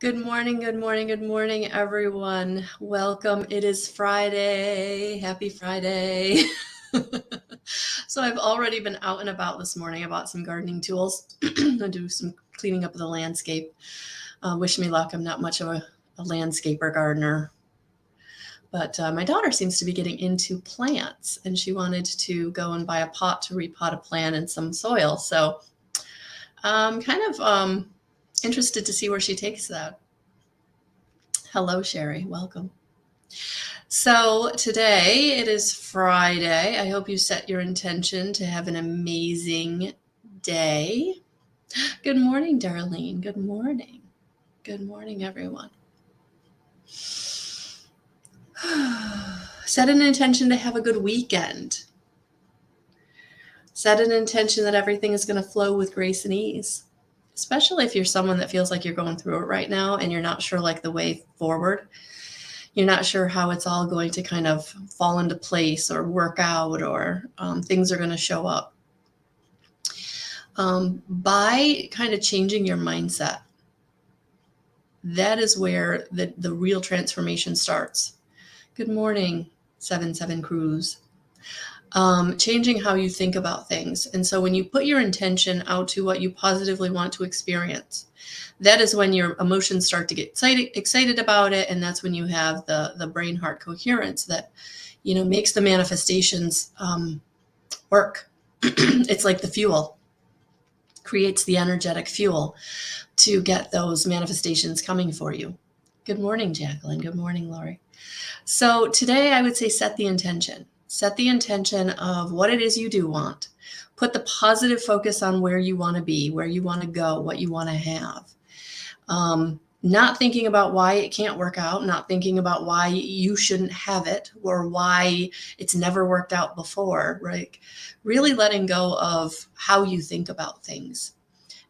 Good morning, good morning, good morning, everyone. Welcome. It is Friday. Happy Friday. So I've already been out and about this morning. I bought some gardening tools and do some cleaning up of the landscape. Wish me luck. I'm not much of a landscaper gardener. But my daughter seems to be getting into plants, and she wanted to go and buy a pot to repot a plant in some soil. So I'm kind of interested to see where she takes that. Hello, Sherry. Welcome. So today it is Friday. I hope you set your intention to have an amazing day. Good morning, Darlene. Good morning. Good morning, everyone. Set an intention to have a good weekend. Set an intention that everything is going to flow with grace and ease, especially if you're someone that feels like you're going through it right now and you're not sure like the way forward. You're not sure how it's all going to kind of fall into place or work out, or things are going to show up. By kind of changing your mindset, that is where the real transformation starts. Good morning, 7-7 Cruise. Changing how you think about things. And so when you put your intention out to what you positively want to experience, that is when your emotions start to get excited about it. And that's when you have the brain heart coherence that, makes the manifestations work. It's like the fuel, creates the energetic fuel to get those manifestations coming for you. Good morning, Jacqueline. Good morning, Lori. So today I would say set the intention. Set the intention of what it is you do want. Put the positive focus on where you want to be, where you want to go, what you want to have. Not thinking about why it can't work out, not thinking about why you shouldn't have it or why it's never worked out before, right? Really letting go of how you think about things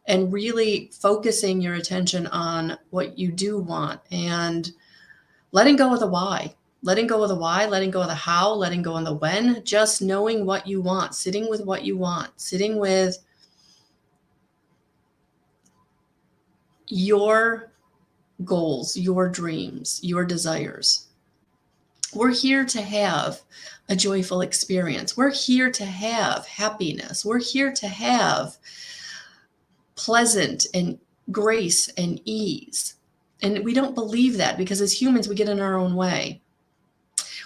and really focusing your attention on what you do want and letting go of the why. Letting go of the why, letting go of the how, letting go of the when, just knowing what you want, sitting with what you want, sitting with your goals, your dreams, your desires. We're here to have a joyful experience. We're here to have happiness. We're here to have pleasant and grace and ease. And we don't believe that because as humans, we get in our own way.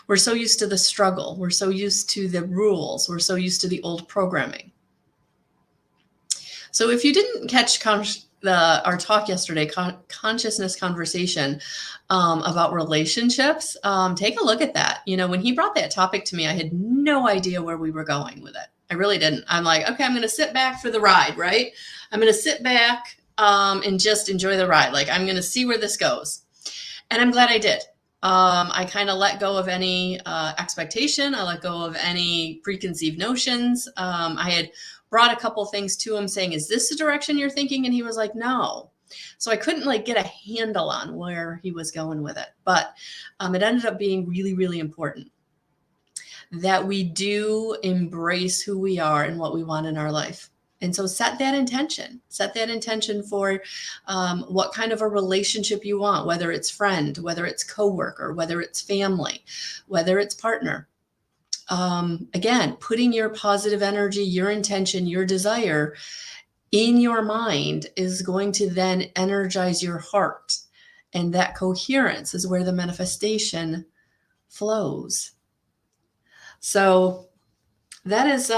We're so used to the struggle. We're so used to the rules. We're so used to the old programming. So if you didn't catch our talk yesterday, consciousness conversation about relationships, take a look at that. When he brought that topic to me, I had no idea where we were going with it. I really didn't. I'm like, okay, I'm going to sit back for the ride, right? I'm going to sit back and just enjoy the ride. Like, I'm going to see where this goes. And I'm glad I did. I kind of let go of any expectation. I let go of any preconceived notions. I had brought a couple things to him saying, is this the direction you're thinking? And he was like, no. So I couldn't get a handle on where he was going with it. But it ended up being really, really important that we do embrace who we are and what we want in our life. And so set that intention for what kind of a relationship you want, whether it's friend, whether it's coworker, whether it's family, whether it's partner. Again, putting your positive energy, your intention, your desire in your mind is going to then energize your heart. And that coherence is where the manifestation flows. So that is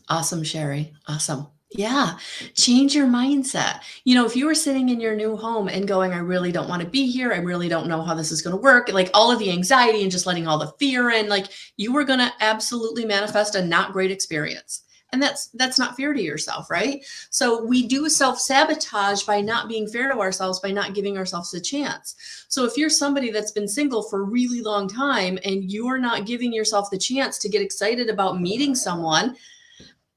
awesome, Sherry. Awesome. Yeah. Change your mindset. If you were sitting in your new home and going, I really don't want to be here. I really don't know how this is going to work. Like all of the anxiety and just letting all the fear in, like you were going to absolutely manifest a not great experience. And that's not fair to yourself, right? So we do self-sabotage by not being fair to ourselves, by not giving ourselves a chance. So if you're somebody that's been single for a really long time and you're not giving yourself the chance to get excited about meeting someone,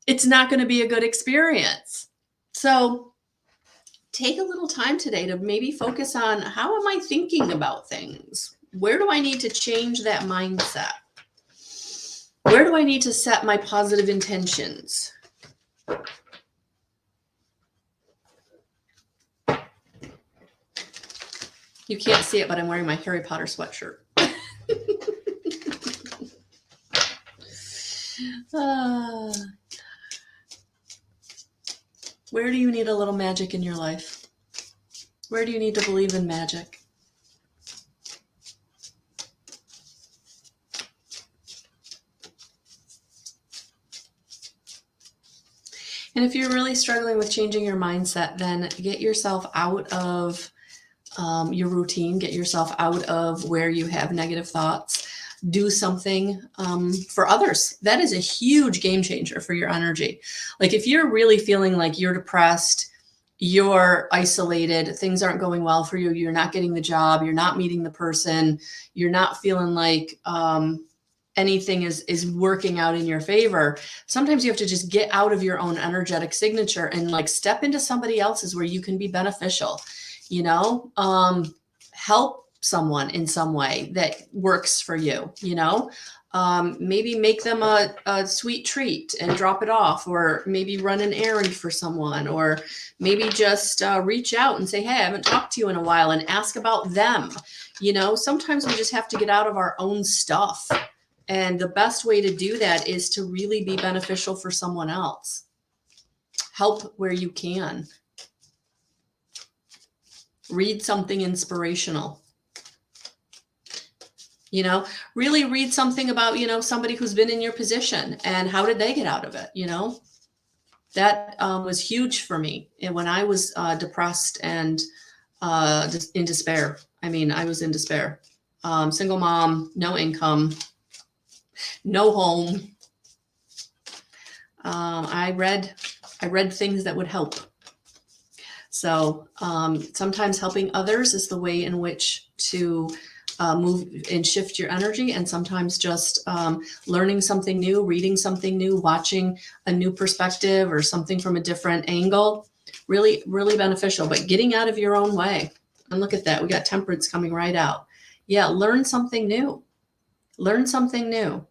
it's not going to be a good experience. So take a little time today to maybe focus on how am I thinking about things? Where do I need to change that mindset? Where do I need to set my positive intentions? You can't see it, but I'm wearing my Harry Potter sweatshirt. Where do you need a little magic in your life? Where do you need to believe in magic? And if you're really struggling with changing your mindset, then get yourself out of your routine, get yourself out of where you have negative thoughts. Do something for others. That is a huge game changer for your energy. Like if you're really feeling like you're depressed, you're isolated, things aren't going well for you, you're not getting the job, you're not meeting the person, you're not feeling like anything is working out in your favor. Sometimes you have to just get out of your own energetic signature and like step into somebody else's where you can be beneficial, help someone in some way that works for you, maybe make them a sweet treat and drop it off, or maybe run an errand for someone, or maybe just reach out and say, hey, I haven't talked to you in a while, and ask about them. Sometimes we just have to get out of our own stuff. And the best way to do that is to really be beneficial for someone else. Help where you can. Read something inspirational. Really read something about, somebody who's been in your position and how did they get out of it? That was huge for me. And when I was depressed and in despair, I was in despair. Single mom, no income, no home. I read things that would help. So sometimes helping others is the way in which to move and shift your energy, and sometimes just learning something new, reading something new, watching a new perspective or something from a different angle, really, really beneficial. But getting out of your own way. And look at that, we got temperance coming right out. Yeah, learn something new. Learn something new.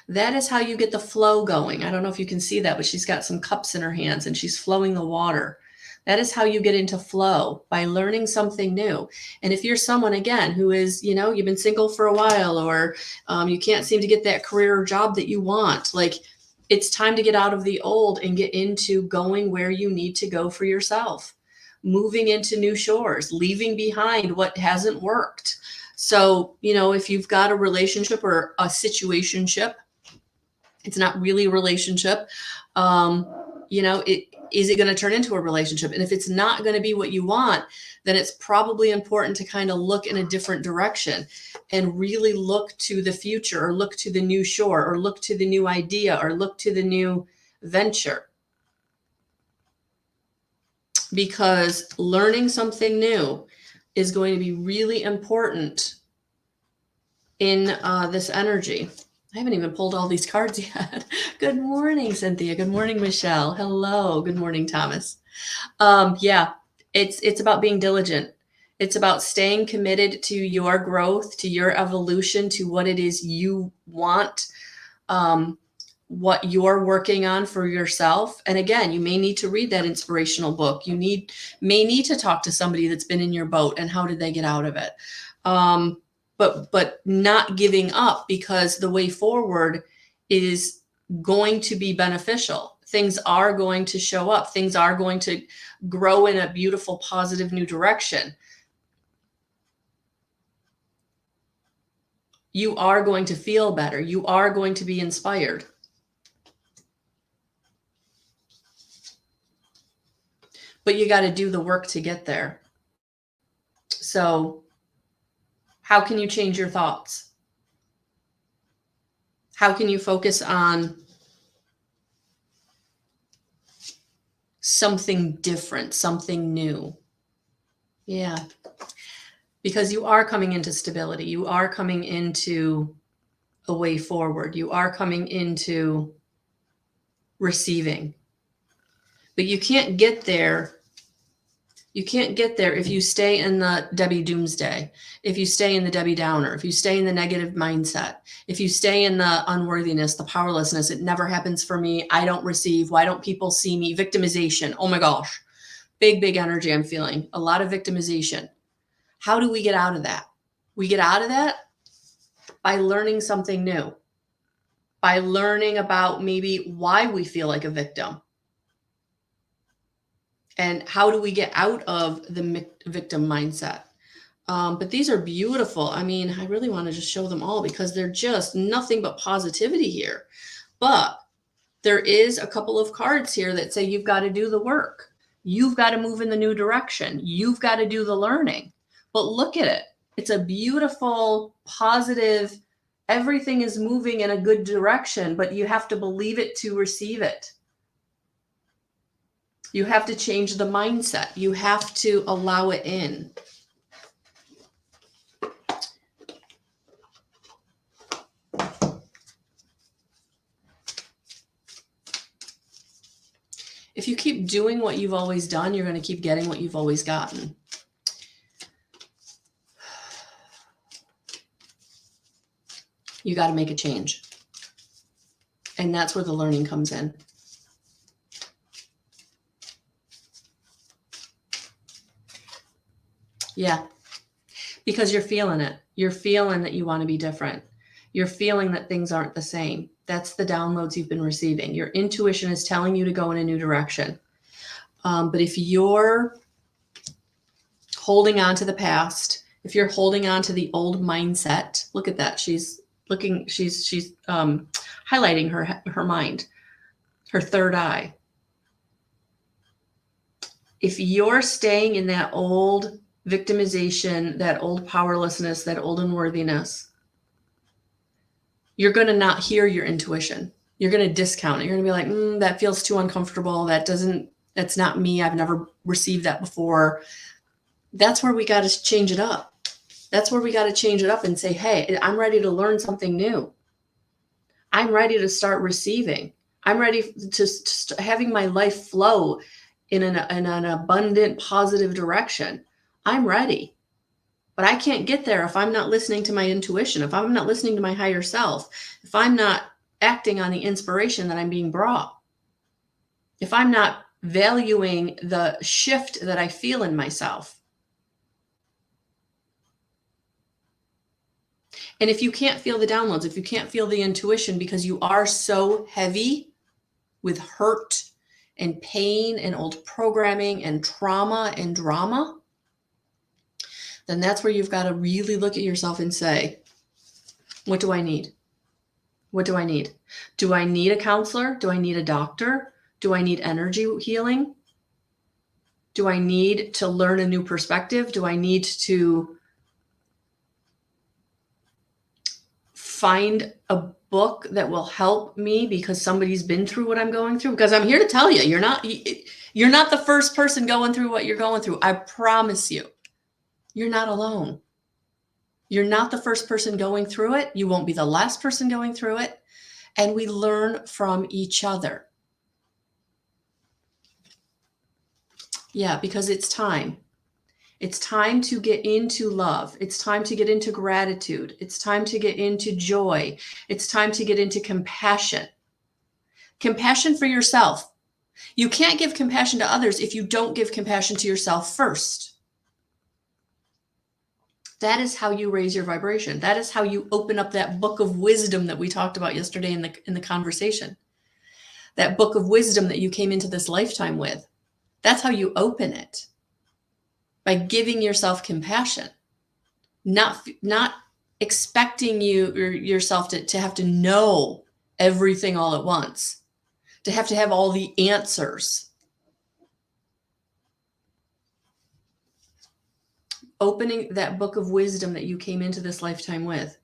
That is how you get the flow going. I don't know if you can see that, but she's got some cups in her hands and she's flowing the water. That is how you get into flow, by learning something new. And if you're someone, again, who is, you've been single for a while, or you can't seem to get that career or job that you want, like it's time to get out of the old and get into going where you need to go for yourself, moving into new shores, leaving behind what hasn't worked. So, if you've got a relationship or a situationship, it's not really a relationship, is it going to turn into a relationship? And if it's not going to be what you want, then it's probably important to kind of look in a different direction and really look to the future, or look to the new shore, or look to the new idea, or look to the new venture. Because learning something new is going to be really important in this energy. I haven't even pulled all these cards yet. Good morning, Cynthia. Good morning, Michelle. Hello. Good morning, Thomas. It's about being diligent. It's about staying committed to your growth, to your evolution, to what it is you want, what you're working on for yourself. And again, you may need to read that inspirational book. You may need to talk to somebody that's been in your boat and how did they get out of it. But not giving up, because the way forward is going to be beneficial. Things are going to show up. Things are going to grow in a beautiful, positive new direction. You are going to feel better. You are going to be inspired. But you got to do the work to get there. So how can you change your thoughts? How can you focus on something different, something new? Yeah. Because you are coming into stability. You are coming into a way forward. You are coming into receiving. But you can't get there. You can't get there if you stay in the Debbie Doomsday, if you stay in the Debbie Downer, if you stay in the negative mindset, if you stay in the unworthiness, the powerlessness. It never happens for me. I don't receive. Why don't people see me? Victimization. Oh my gosh. Big energy I'm feeling. A lot of victimization. How do we get out of that? We get out of that by learning something new, by learning about maybe why we feel like a victim. And how do we get out of the victim mindset? But these are beautiful. I mean, I really want to just show them all because they're just nothing but positivity here. But there is a couple of cards here that say you've got to do the work. You've got to move in the new direction. You've got to do the learning. But look at it. It's a beautiful, positive, everything is moving in a good direction, but you have to believe it to receive it. You have to change the mindset. You have to allow it in. If you keep doing what you've always done, you're going to keep getting what you've always gotten. You got to make a change. And that's where the learning comes in. Yeah, because you're feeling it. You're feeling that you want to be different. You're feeling that things aren't the same. That's the downloads you've been receiving. Your intuition is telling you to go in a new direction. But if you're holding on to the past, if you're holding on to the old mindset, look at that. She's highlighting her mind, her third eye. If you're staying in that old victimization, that old powerlessness, that old unworthiness, you're going to not hear your intuition. You're going to discount it. You're going to be like, that feels too uncomfortable. That's not me. I've never received that before. That's where we got to change it up. That's where we got to change it up and say, hey, I'm ready to learn something new. I'm ready to start receiving. I'm ready to having my life flow in an abundant, positive direction. I'm ready. But I can't get there if I'm not listening to my intuition, if I'm not listening to my higher self, if I'm not acting on the inspiration that I'm being brought, if I'm not valuing the shift that I feel in myself. And if you can't feel the downloads, if you can't feel the intuition because you are so heavy with hurt and pain and old programming and trauma and drama, then that's where you've got to really look at yourself and say, what do I need? What do I need? Do I need a counselor? Do I need a doctor? Do I need energy healing? Do I need to learn a new perspective? Do I need to find a book that will help me because somebody's been through what I'm going through? Because I'm here to tell you, you're not the first person going through what you're going through. I promise you. You're not alone. You're not the first person going through it. You won't be the last person going through it. And we learn from each other. Yeah, because it's time. It's time to get into love. It's time to get into gratitude. It's time to get into joy. It's time to get into compassion. Compassion for yourself. You can't give compassion to others if you don't give compassion to yourself first. That is how you raise your vibration. That is how you open up that book of wisdom that we talked about yesterday in the conversation. That book of wisdom that you came into this lifetime with. That's how you open it. By giving yourself compassion. Not expecting yourself to have to know everything all at once. To have all the answers. Opening that book of wisdom that you came into this lifetime with.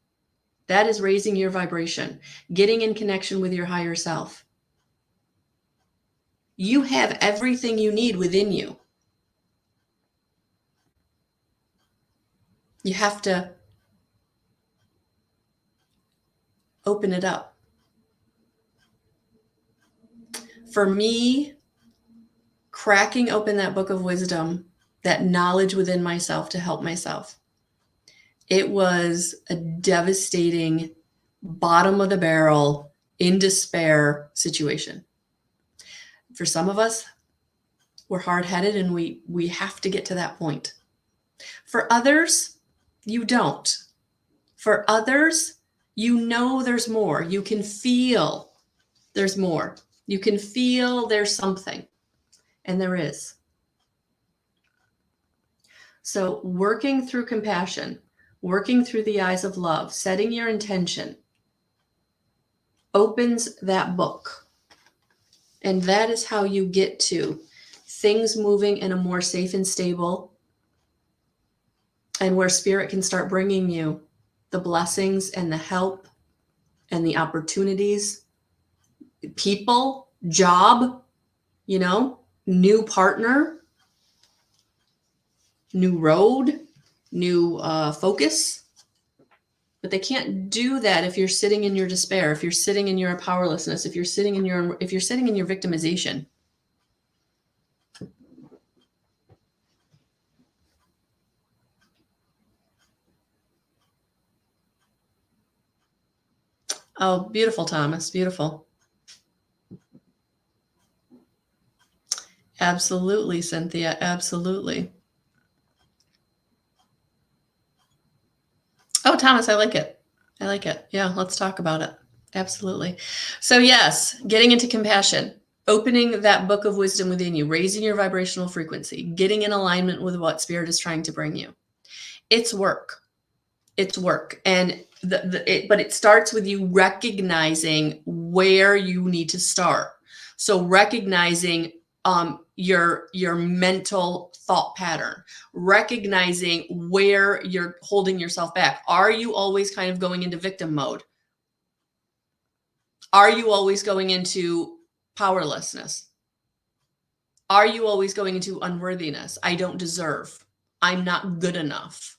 That is raising your vibration, getting in connection with your higher self. You have everything you need within you. You have to open it up. For me, cracking open that book of wisdom that knowledge within myself to help myself. It was a devastating, bottom of the barrel, in despair situation. For some of us, we're hard-headed and we have to get to that point. For others, you don't. For others, you know there's more. You can feel there's more. You can feel there's something, and there is. So working through compassion, working through the eyes of love, setting your intention opens that book. And that is how you get to things moving in a more safe and stable, and where spirit can start bringing you the blessings and the help and the opportunities, people, job, new partner, new road, new focus. But they can't do that if you're sitting in your despair, if you're sitting in your powerlessness, if you're sitting in your victimization. Oh, beautiful, Thomas. Beautiful. Absolutely, Cynthia. Absolutely. Oh, Thomas, I like it. I like it. Yeah, let's talk about it. Absolutely. So yes, getting into compassion, opening that book of wisdom within you, raising your vibrational frequency, getting in alignment with what spirit is trying to bring you. It's work. It's work. And but it starts with you recognizing where you need to start. So recognizing your mental thought pattern, recognizing where you're holding yourself back. Are you always kind of going into victim mode? Are you always going into powerlessness? Are you always going into unworthiness? I don't deserve. I'm not good enough.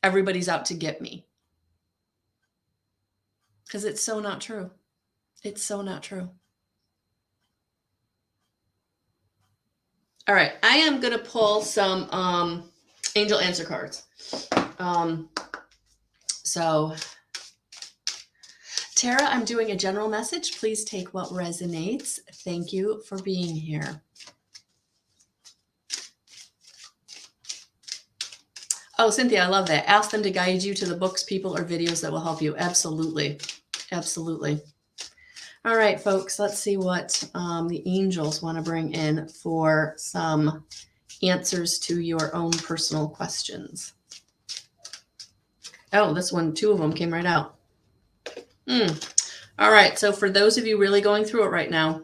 Everybody's out to get me. Because it's so not true. It's so not true. All right, I am going to pull some angel answer cards. So, Tara, I'm doing a general message. Please take what resonates. Thank you for being here. Oh, Cynthia, I love that. Ask them to guide you to the books, people, or videos that will help you. Absolutely. Absolutely. All right, folks, let's see what the angels want to bring in for some answers to your own personal questions. Oh, this one, 2 of them came right out. All right, so for those of you really going through it right now,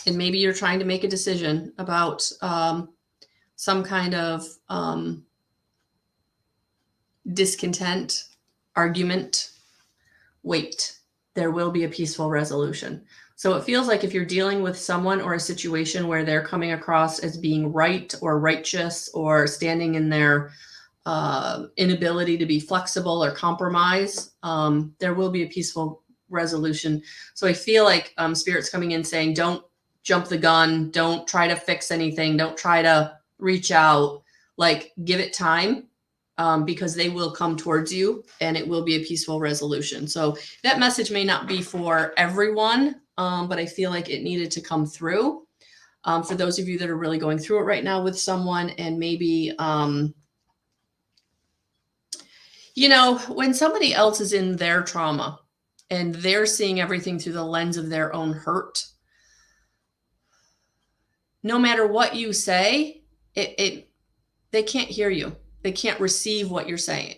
and maybe you're trying to make a decision about some kind of discontent, argument, wait. There will be a peaceful resolution. So it feels like if you're dealing with someone or a situation where they're coming across as being right or righteous or standing in their inability to be flexible or compromise, there will be a peaceful resolution. So I feel like Spirit's coming in saying, don't jump the gun. Don't try to fix anything. Don't try to reach out. Like, give it time. Because they will come towards you and it will be a peaceful resolution. So that message may not be for everyone, but I feel like it needed to come through for those of you that are really going through it right now with someone. And maybe, when somebody else is in their trauma and they're seeing everything through the lens of their own hurt, no matter what you say, they can't hear you. They can't receive what you're saying.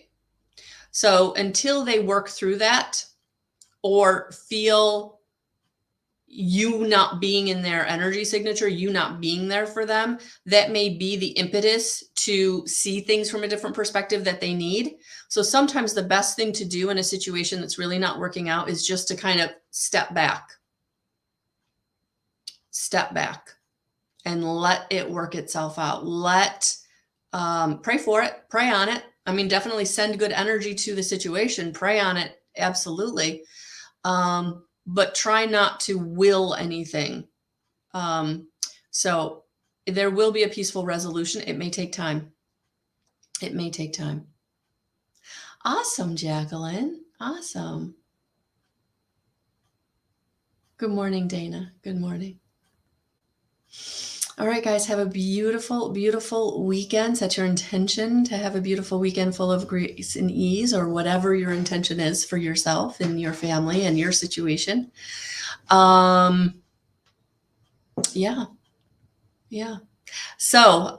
So until they work through that or feel you not being in their energy signature, you not being there for them, that may be the impetus to see things from a different perspective that they need. So sometimes the best thing to do in a situation that's really not working out is just to kind of step back and let it work itself out. Pray for it, pray on it. I mean, definitely send good energy to the situation, pray on it. Absolutely. But try not to will anything. So There will be a peaceful resolution. It may take time. It may take time. Awesome, Jacqueline. Awesome. Good morning, Dana. Good morning. All right, guys, have a beautiful, beautiful weekend. Set your intention to have a beautiful weekend full of grace and ease, or whatever your intention is for yourself and your family and your situation. Yeah. So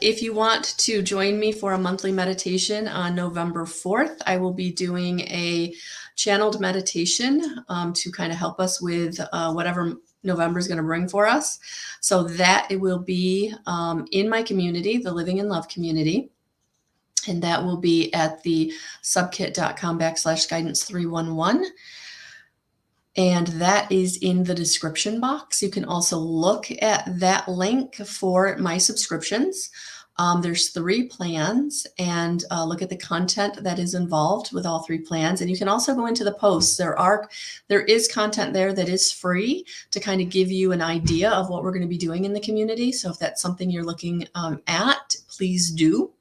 if you want to join me for a monthly meditation on November 4th, I will be doing a channeled meditation to kind of help us with whatever November is going to bring for us. So that it will be in my community, the Living in Love community. And that will be at the subkit.com/guidance311. And that is in the description box. You can also look at that link for my subscriptions. There's 3 plans, and look at the content that is involved with all 3 plans. And you can also go into the posts. There is content there that is free to kind of give you an idea of what we're going to be doing in the community. So if that's something you're looking at, please do.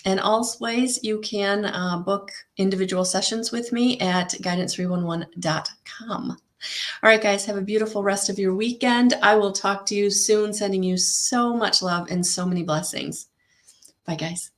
And always you can book individual sessions with me at guidance311.com. All right, guys, have a beautiful rest of your weekend. I will talk to you soon, sending you so much love and so many blessings. Bye, guys.